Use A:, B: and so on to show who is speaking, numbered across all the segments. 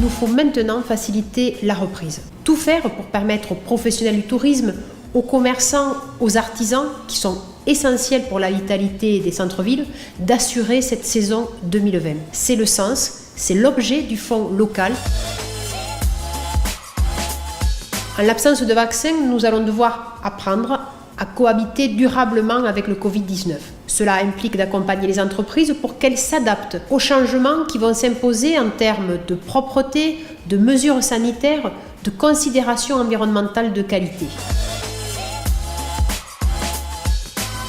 A: nous faut maintenant faciliter la reprise. Tout faire pour permettre aux professionnels du tourisme, aux commerçants, aux artisans, qui sont essentiels pour la vitalité des centres-villes, d'assurer cette saison 2020. C'est le sens, c'est l'objet du fonds local. En l'absence de vaccin, nous allons devoir apprendre à cohabiter durablement avec le Covid-19. Cela implique d'accompagner les entreprises pour qu'elles s'adaptent aux changements qui vont s'imposer en termes de propreté, de mesures sanitaires, de considérations environnementales de qualité.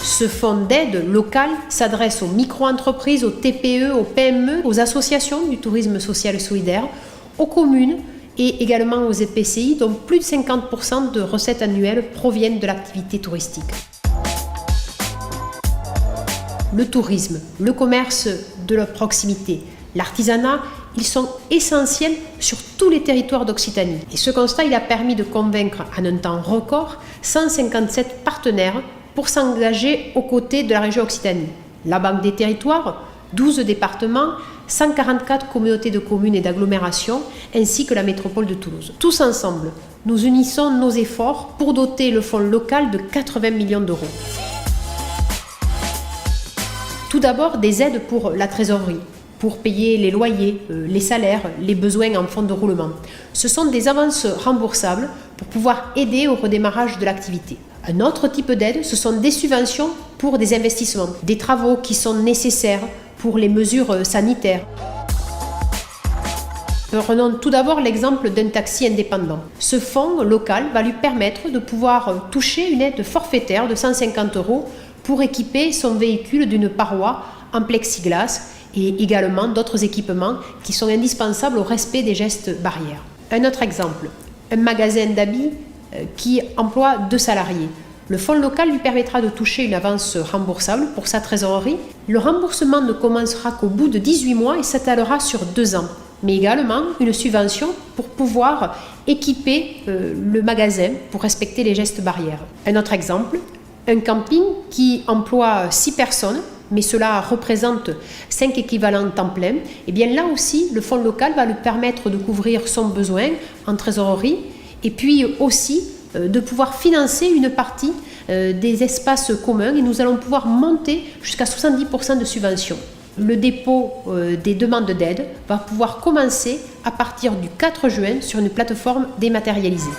A: Ce fonds d'aide local s'adresse aux micro-entreprises, aux TPE, aux PME, aux associations du tourisme social et solidaire, aux communes et également aux EPCI, dont plus de 50% de recettes annuelles proviennent de l'activité touristique. Le tourisme, le commerce de la proximité, l'artisanat, ils sont essentiels sur tous les territoires d'Occitanie. Et ce constat, il a permis de convaincre en un temps record 157 partenaires pour s'engager aux côtés de la région Occitanie. La Banque des territoires, 12 départements, 144 communautés de communes et d'agglomérations, ainsi que la métropole de Toulouse. Tous ensemble, nous unissons nos efforts pour doter le fonds local de 80 millions d'euros. Tout d'abord, des aides pour la trésorerie, pour payer les loyers, les salaires, les besoins en fonds de roulement. Ce sont des avances remboursables pour pouvoir aider au redémarrage de l'activité. Un autre type d'aide, ce sont des subventions pour des investissements, des travaux qui sont nécessaires pour les mesures sanitaires. Prenons tout d'abord l'exemple d'un taxi indépendant. Ce fonds local va lui permettre de pouvoir toucher une aide forfaitaire de 150 € pour équiper son véhicule d'une paroi en plexiglas et également d'autres équipements qui sont indispensables au respect des gestes barrières. Un autre exemple, un magasin d'habits qui emploie 2 salariés. Le fonds local lui permettra de toucher une avance remboursable pour sa trésorerie. Le remboursement ne commencera qu'au bout de 18 mois et s'étalera sur 2 ans, mais également une subvention pour pouvoir équiper le magasin pour respecter les gestes barrières. Un autre exemple, un camping qui emploie 6 personnes, mais cela représente 5 équivalents temps plein. Et bien là aussi, le fonds local va lui permettre de couvrir son besoin en trésorerie et puis aussi de pouvoir financer une partie des espaces communs et nous allons pouvoir monter jusqu'à 70% de subventions. Le dépôt des demandes d'aide va pouvoir commencer à partir du 4 juin sur une plateforme dématérialisée.